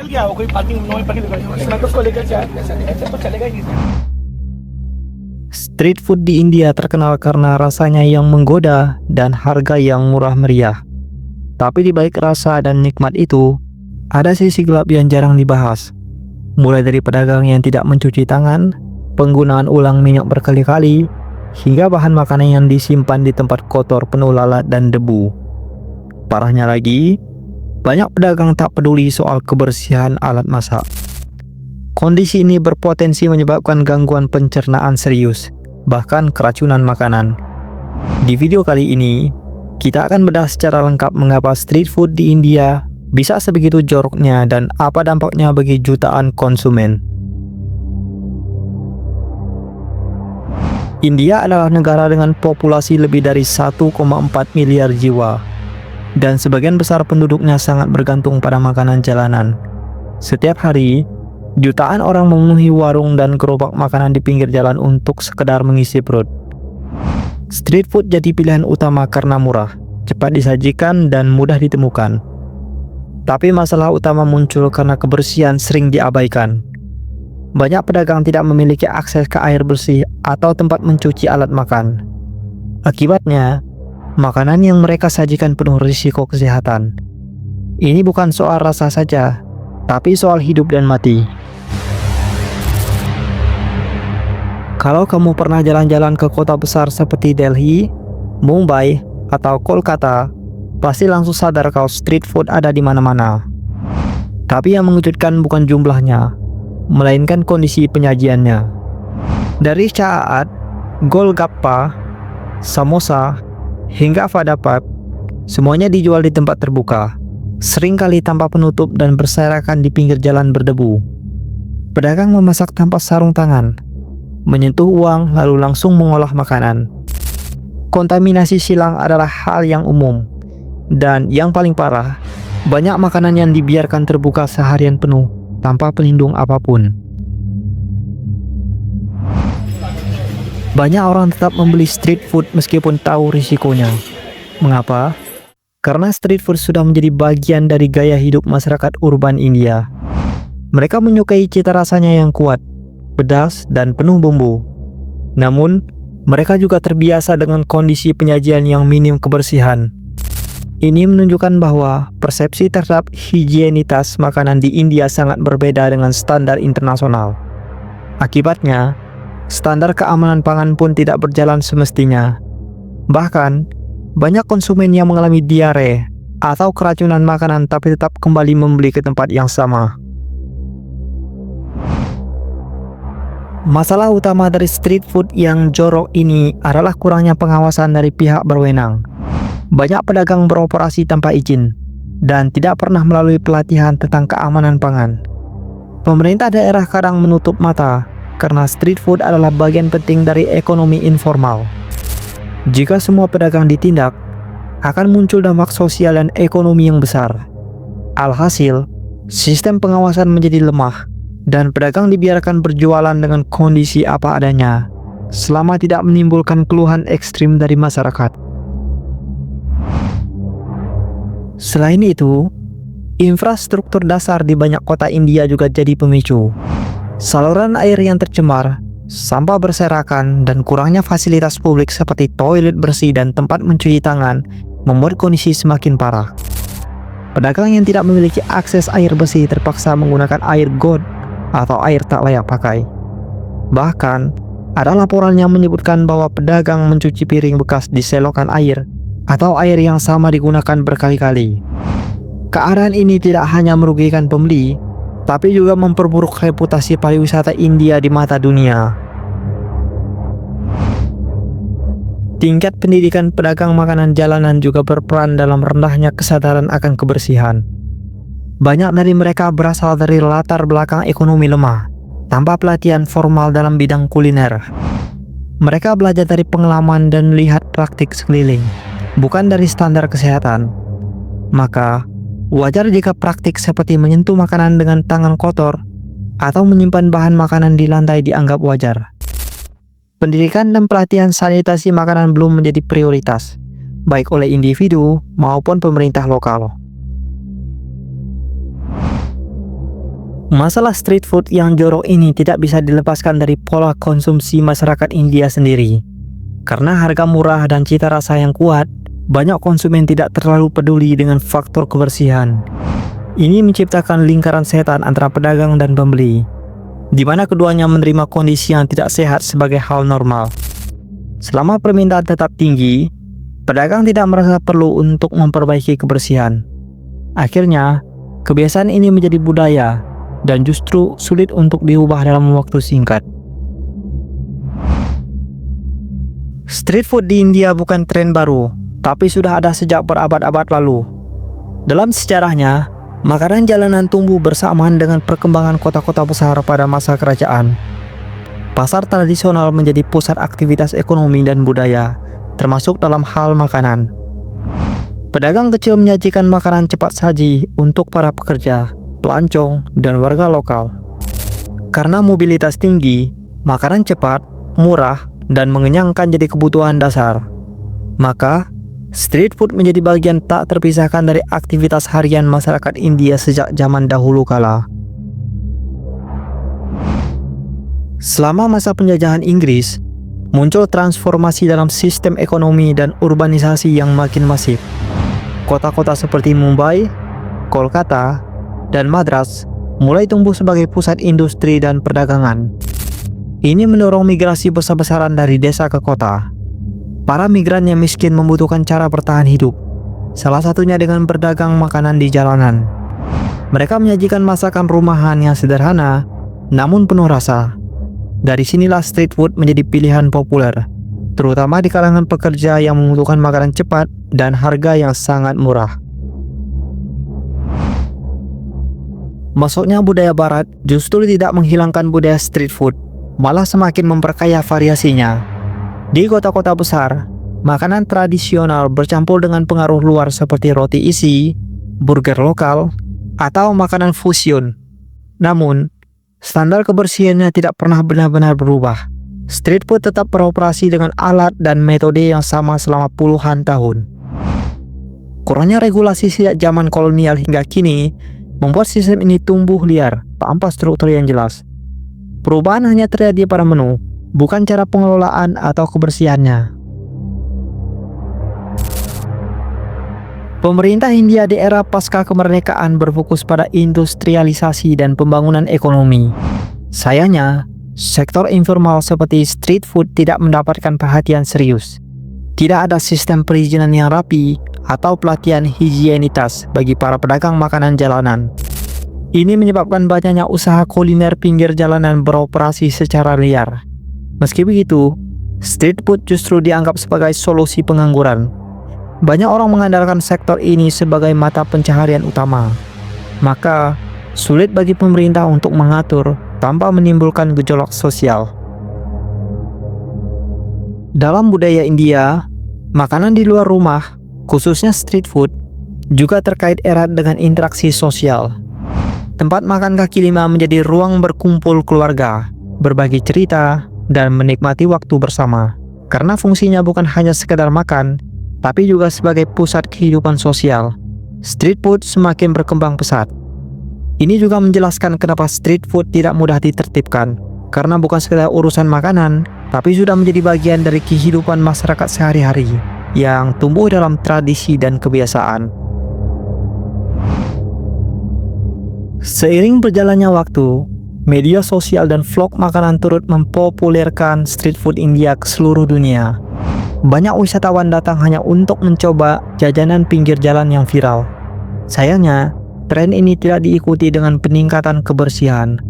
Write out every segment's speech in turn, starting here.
गया, वो कोई पार्किंग नो पार्किंग लगा, मैं तो उसको लेकर जाए, ऐसे तो चलेगा ही नहीं। Street food di India terkenal karena rasanya yang menggoda dan harga yang murah meriah. Tapi di balik rasa dan nikmat itu, ada sisi gelap yang jarang dibahas. Mulai dari pedagang yang tidak mencuci tangan, penggunaan ulang minyak berkali-kali, hingga bahan makanan yang disimpan di tempat kotor penuh lalat dan debu. Parahnya lagi, banyak pedagang tak peduli soal kebersihan alat masak. Kondisi ini berpotensi menyebabkan gangguan pencernaan serius, bahkan keracunan makanan. Di video kali ini, kita akan bedah secara lengkap mengapa street food di India bisa sebegitu joroknya dan apa dampaknya bagi jutaan konsumen. India adalah negara dengan populasi lebih dari 1,4 miliar jiwa, dan sebagian besar penduduknya sangat bergantung pada makanan jalanan. Setiap hari, jutaan orang memenuhi warung dan gerobak makanan di pinggir jalan untuk sekedar mengisi perut. Street food jadi pilihan utama karena murah, cepat disajikan, dan mudah ditemukan. Tapi masalah utama muncul karena kebersihan sering diabaikan. Banyak pedagang tidak memiliki akses ke air bersih atau tempat mencuci alat makan. Akibatnya, makanan yang mereka sajikan penuh risiko kesehatan. Ini bukan soal rasa saja, tapi soal hidup dan mati. Kalau kamu pernah jalan-jalan ke kota besar seperti Delhi, Mumbai, atau Kolkata, pasti langsung sadar kalau street food ada di mana-mana. Tapi yang mengejutkan bukan jumlahnya, melainkan kondisi penyajiannya. Dari chaat, golgappa, samosa, hingga vada pav, semuanya dijual di tempat terbuka, seringkali tanpa penutup dan berserakan di pinggir jalan berdebu. Pedagang memasak tanpa sarung tangan, menyentuh uang lalu langsung mengolah makanan. Kontaminasi silang adalah hal yang umum, dan yang paling parah, banyak makanan yang dibiarkan terbuka seharian penuh tanpa pelindung apapun. Banyak orang tetap membeli street food meskipun tahu risikonya. Mengapa? Karena street food sudah menjadi bagian dari gaya hidup masyarakat urban India. Mereka menyukai cita rasanya yang kuat, pedas, dan penuh bumbu. Namun, mereka juga terbiasa dengan kondisi penyajian yang minim kebersihan. Ini menunjukkan bahwa persepsi terhadap higienitas makanan di India sangat berbeda dengan standar internasional. Akibatnya, standar keamanan pangan pun tidak berjalan semestinya. Bahkan, banyak konsumen yang mengalami diare atau keracunan makanan tapi tetap kembali membeli ke tempat yang sama. Masalah utama dari street food yang jorok ini adalah kurangnya pengawasan dari pihak berwenang. Banyak pedagang beroperasi tanpa izin dan tidak pernah melalui pelatihan tentang keamanan pangan. Pemerintah daerah kadang menutup mata karena street food adalah bagian penting dari ekonomi informal. Jika semua pedagang ditindak, akan muncul dampak sosial dan ekonomi yang besar. Alhasil, sistem pengawasan menjadi lemah dan pedagang dibiarkan berjualan dengan kondisi apa adanya selama tidak menimbulkan keluhan ekstrim dari masyarakat. Selain itu, infrastruktur dasar di banyak kota India juga jadi pemicu. Saluran air yang tercemar, sampah berserakan, dan kurangnya fasilitas publik seperti toilet bersih dan tempat mencuci tangan membuat kondisi semakin parah. Pedagang yang tidak memiliki akses air bersih terpaksa menggunakan air got atau air tak layak pakai. Bahkan, ada laporan yang menyebutkan bahwa pedagang mencuci piring bekas di selokan air atau air yang sama digunakan berkali-kali. Keadaan ini tidak hanya merugikan pembeli, tapi juga memperburuk reputasi pariwisata India di mata dunia. Tingkat pendidikan pedagang makanan jalanan juga berperan dalam rendahnya kesadaran akan kebersihan. Banyak dari mereka berasal dari latar belakang ekonomi lemah, tanpa pelatihan formal dalam bidang kuliner. Mereka belajar dari pengalaman dan melihat praktik sekeliling, bukan dari standar kesehatan. Maka, wajar jika praktik seperti menyentuh makanan dengan tangan kotor atau menyimpan bahan makanan di lantai dianggap wajar. Pendidikan dan pelatihan sanitasi makanan belum menjadi prioritas, baik oleh individu maupun pemerintah lokal. Masalah street food yang jorok ini tidak bisa dilepaskan dari pola konsumsi masyarakat India sendiri. Karena harga murah dan cita rasa yang kuat, banyak konsumen tidak terlalu peduli dengan faktor kebersihan. Ini menciptakan lingkaran setan antara pedagang dan pembeli, di mana keduanya menerima kondisi yang tidak sehat sebagai hal normal. Selama permintaan tetap tinggi, pedagang tidak merasa perlu untuk memperbaiki kebersihan. Akhirnya, kebiasaan ini menjadi budaya dan justru sulit untuk diubah dalam waktu singkat. Street food di India bukan tren baru, tapi sudah ada sejak berabad-abad lalu. Dalam sejarahnya, makanan jalanan tumbuh bersamaan dengan perkembangan kota-kota besar pada masa kerajaan. Pasar tradisional menjadi pusat aktivitas ekonomi dan budaya, termasuk dalam hal makanan. Pedagang kecil menyajikan makanan cepat saji untuk para pekerja, pelancong, dan warga lokal. Karena mobilitas tinggi, makanan cepat, murah, dan mengenyangkan jadi kebutuhan dasar. Maka, street food menjadi bagian tak terpisahkan dari aktivitas harian masyarakat India sejak zaman dahulu kala. Selama masa penjajahan Inggris, muncul transformasi dalam sistem ekonomi dan urbanisasi yang makin masif. Kota-kota seperti Mumbai, Kolkata, dan Madras mulai tumbuh sebagai pusat industri dan perdagangan. Ini mendorong migrasi besar-besaran dari desa ke kota. Para migran yang miskin membutuhkan cara bertahan hidup, salah satunya dengan berdagang makanan di jalanan. Mereka menyajikan masakan rumahan yang sederhana, namun penuh rasa. Dari sinilah street food menjadi pilihan populer, terutama di kalangan pekerja yang membutuhkan makanan cepat dan harga yang sangat murah. Masuknya budaya barat justru tidak menghilangkan budaya street food, malah semakin memperkaya variasinya. Di kota-kota besar, makanan tradisional bercampur dengan pengaruh luar seperti roti isi, burger lokal, atau makanan fusion. Namun, standar kebersihannya tidak pernah benar-benar berubah. Street food tetap beroperasi dengan alat dan metode yang sama selama puluhan tahun. Kurangnya regulasi sejak zaman kolonial hingga kini membuat sistem ini tumbuh liar tanpa struktur yang jelas. Perubahan hanya terjadi pada menu, bukan cara pengelolaan atau kebersihannya. Pemerintah India di era pasca kemerdekaan berfokus pada industrialisasi dan pembangunan ekonomi. Sayangnya, sektor informal seperti street food tidak mendapatkan perhatian serius. Tidak ada sistem perizinan yang rapi atau pelatihan higienitas bagi para pedagang makanan jalanan. Ini menyebabkan banyaknya usaha kuliner pinggir jalanan beroperasi secara liar. Meski begitu, street food justru dianggap sebagai solusi pengangguran. Banyak orang mengandalkan sektor ini sebagai mata pencaharian utama. Maka, sulit bagi pemerintah untuk mengatur tanpa menimbulkan gejolak sosial. Dalam budaya India, makanan di luar rumah, khususnya street food, juga terkait erat dengan interaksi sosial. Tempat makan kaki lima menjadi ruang berkumpul keluarga, berbagi cerita, dan menikmati waktu bersama. Karena fungsinya bukan hanya sekedar makan, tapi juga sebagai pusat kehidupan sosial. Street food semakin berkembang pesat. Ini juga menjelaskan kenapa street food tidak mudah ditertibkan, karena bukan sekedar urusan makanan, tapi sudah menjadi bagian dari kehidupan masyarakat sehari-hari yang tumbuh dalam tradisi dan kebiasaan. Seiring berjalannya waktu, media sosial dan vlog makanan turut mempopulerkan street food India ke seluruh dunia. Banyak wisatawan datang hanya untuk mencoba jajanan pinggir jalan yang viral. Sayangnya, tren ini tidak diikuti dengan peningkatan kebersihan.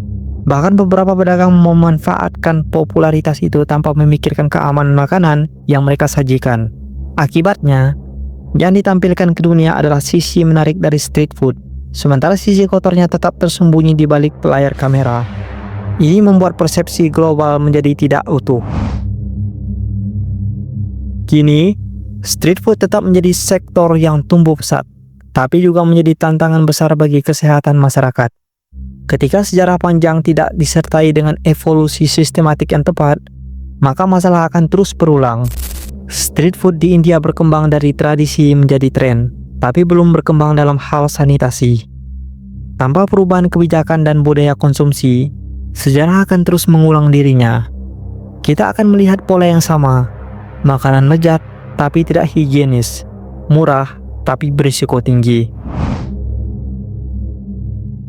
Bahkan beberapa pedagang memanfaatkan popularitas itu tanpa memikirkan keamanan makanan yang mereka sajikan. Akibatnya, yang ditampilkan ke dunia adalah sisi menarik dari street food, sementara sisi kotornya tetap tersembunyi di balik layar kamera. Ini membuat persepsi global menjadi tidak utuh. Kini, street food tetap menjadi sektor yang tumbuh pesat, tapi juga menjadi tantangan besar bagi kesehatan masyarakat. Ketika sejarah panjang tidak disertai dengan evolusi sistematik yang tepat, maka masalah akan terus berulang. Street food di India berkembang dari tradisi menjadi tren, tapi belum berkembang dalam hal sanitasi. Tanpa perubahan kebijakan dan budaya konsumsi, sejarah akan terus mengulang dirinya. Kita akan melihat pola yang sama, makanan lezat tapi tidak higienis, murah tapi berisiko tinggi.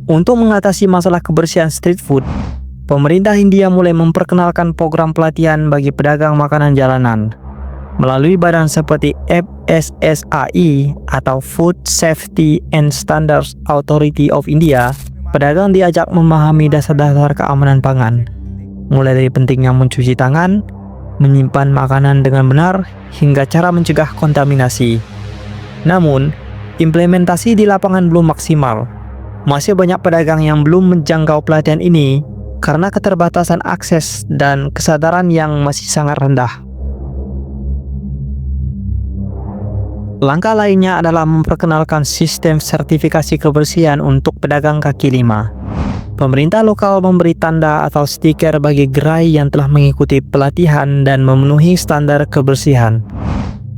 Untuk mengatasi masalah kebersihan street food, pemerintah India mulai memperkenalkan program pelatihan bagi pedagang makanan jalanan. Melalui badan seperti FSSAI atau Food Safety and Standards Authority of India, pedagang diajak memahami dasar-dasar keamanan pangan, mulai dari pentingnya mencuci tangan, menyimpan makanan dengan benar, hingga cara mencegah kontaminasi. Namun, implementasi di lapangan belum maksimal. Masih banyak pedagang yang belum menjangkau pelatihan ini karena keterbatasan akses dan kesadaran yang masih sangat rendah. Langkah lainnya adalah memperkenalkan sistem sertifikasi kebersihan untuk pedagang kaki lima. Pemerintah lokal memberi tanda atau stiker bagi gerai yang telah mengikuti pelatihan dan memenuhi standar kebersihan.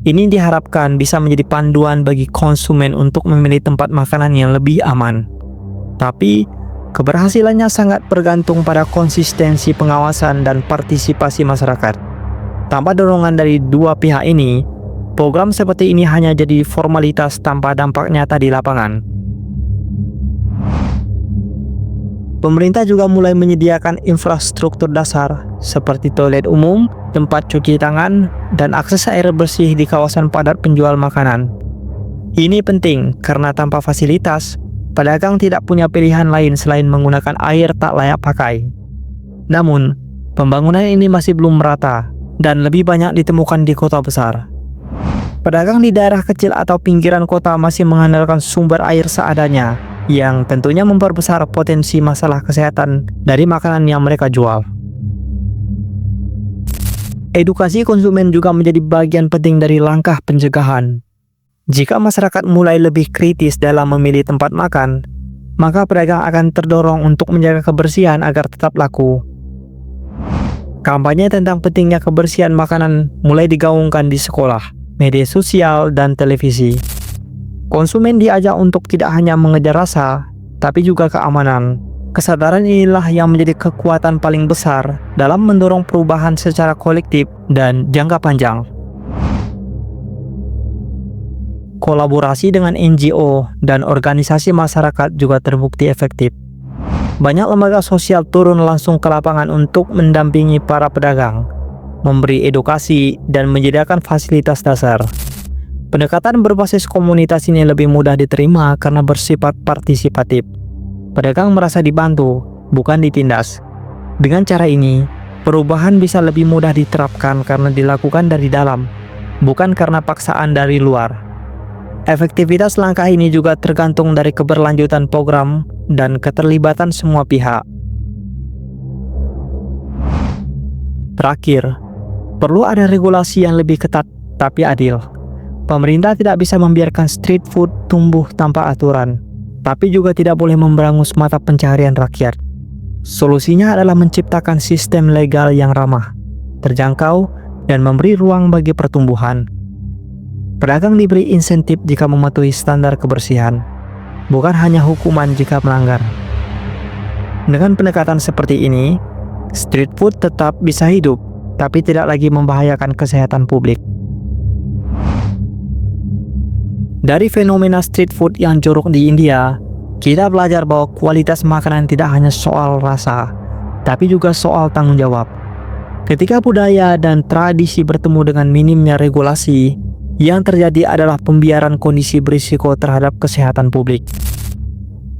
Ini diharapkan bisa menjadi panduan bagi konsumen untuk memilih tempat makanan yang lebih aman. Tapi, keberhasilannya sangat bergantung pada konsistensi pengawasan dan partisipasi masyarakat. Tanpa dorongan dari dua pihak ini, program seperti ini hanya jadi formalitas tanpa dampak nyata di lapangan. Pemerintah juga mulai menyediakan infrastruktur dasar seperti toilet umum, tempat cuci tangan, dan akses air bersih di kawasan padat penjual makanan. Ini penting karena tanpa fasilitas, pedagang tidak punya pilihan lain selain menggunakan air tak layak pakai. Namun, pembangunan ini masih belum merata dan lebih banyak ditemukan di kota besar. Pedagang di daerah kecil atau pinggiran kota masih mengandalkan sumber air seadanya, yang tentunya memperbesar potensi masalah kesehatan dari makanan yang mereka jual. Edukasi konsumen juga menjadi bagian penting dari langkah pencegahan. Jika masyarakat mulai lebih kritis dalam memilih tempat makan, maka pedagang akan terdorong untuk menjaga kebersihan agar tetap laku. Kampanye tentang pentingnya kebersihan makanan mulai digaungkan di sekolah, media sosial, dan televisi. Konsumen diajak untuk tidak hanya mengejar rasa, tapi juga keamanan. Kesadaran inilah yang menjadi kekuatan paling besar dalam mendorong perubahan secara kolektif dan jangka panjang. Kolaborasi dengan NGO dan organisasi masyarakat juga terbukti efektif. Banyak lembaga sosial turun langsung ke lapangan untuk mendampingi para pedagang, memberi edukasi, dan menyediakan fasilitas dasar. Pendekatan berbasis komunitas ini lebih mudah diterima karena bersifat partisipatif. Pedagang merasa dibantu, bukan ditindas. Dengan cara ini, perubahan bisa lebih mudah diterapkan karena dilakukan dari dalam, bukan karena paksaan dari luar. Efektivitas langkah ini juga tergantung dari keberlanjutan program dan keterlibatan semua pihak. Terakhir, perlu ada regulasi yang lebih ketat tapi adil. Pemerintah tidak bisa membiarkan street food tumbuh tanpa aturan, tapi juga tidak boleh memberangus mata pencaharian rakyat. Solusinya adalah menciptakan sistem legal yang ramah, terjangkau, dan memberi ruang bagi pertumbuhan. Pedagang diberi insentif jika mematuhi standar kebersihan, bukan hanya hukuman jika melanggar. Dengan pendekatan seperti ini, street food tetap bisa hidup, tapi tidak lagi membahayakan kesehatan publik. Dari fenomena street food yang jorok di India, kita belajar bahwa kualitas makanan tidak hanya soal rasa, tapi juga soal tanggung jawab. Ketika budaya dan tradisi bertemu dengan minimnya regulasi, yang terjadi adalah pembiaran kondisi berisiko terhadap kesehatan publik.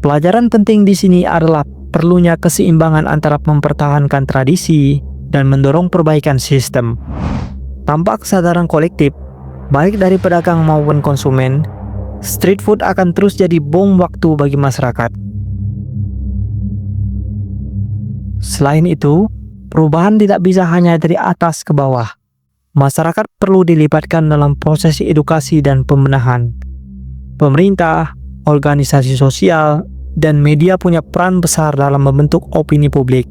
Pelajaran penting di sini adalah perlunya keseimbangan antara mempertahankan tradisi dan mendorong perbaikan sistem. Tanpa kesadaran kolektif, baik dari pedagang maupun konsumen, street food akan terus jadi bom waktu bagi masyarakat. Selain itu, perubahan tidak bisa hanya dari atas ke bawah. Masyarakat perlu dilibatkan dalam proses edukasi dan pembenahan. Pemerintah, organisasi sosial, dan media punya peran besar dalam membentuk opini publik.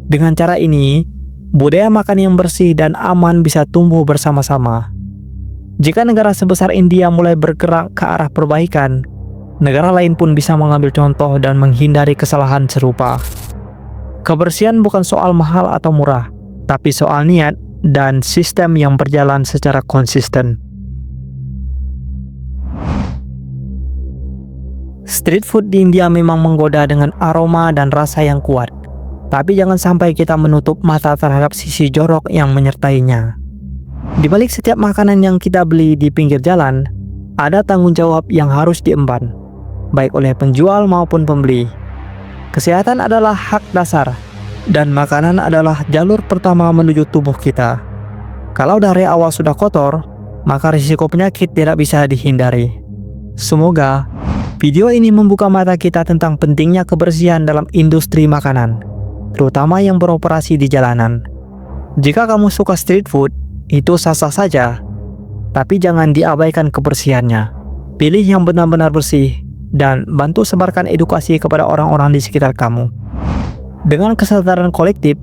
Dengan cara ini, budaya makan yang bersih dan aman bisa tumbuh bersama-sama. Jika negara sebesar India mulai bergerak ke arah perbaikan, Negara lain pun bisa mengambil contoh dan menghindari kesalahan serupa. Kebersihan bukan soal mahal atau murah, tapi soal niat dan sistem yang berjalan secara konsisten. Street food di India memang menggoda dengan aroma dan rasa yang kuat, tapi jangan sampai kita menutup mata terhadap sisi jorok yang menyertainya. Di balik setiap makanan yang kita beli di pinggir jalan, ada tanggung jawab yang harus diemban, baik oleh penjual maupun pembeli. Kesehatan adalah hak dasar, dan makanan adalah jalur pertama menuju tubuh kita. Kalau dari awal sudah kotor, maka risiko penyakit tidak bisa dihindari. Semoga video ini membuka mata kita tentang pentingnya kebersihan dalam industri makanan, terutama yang beroperasi di jalanan. Jika kamu suka street food, itu sah-sah saja, tapi jangan diabaikan kebersihannya. Pilih yang benar-benar bersih, dan bantu sebarkan edukasi kepada orang-orang di sekitar kamu. Dengan kesadaran kolektif,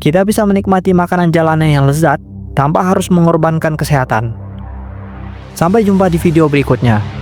kita bisa menikmati makanan jalanan yang lezat tanpa harus mengorbankan kesehatan. Sampai jumpa di video berikutnya.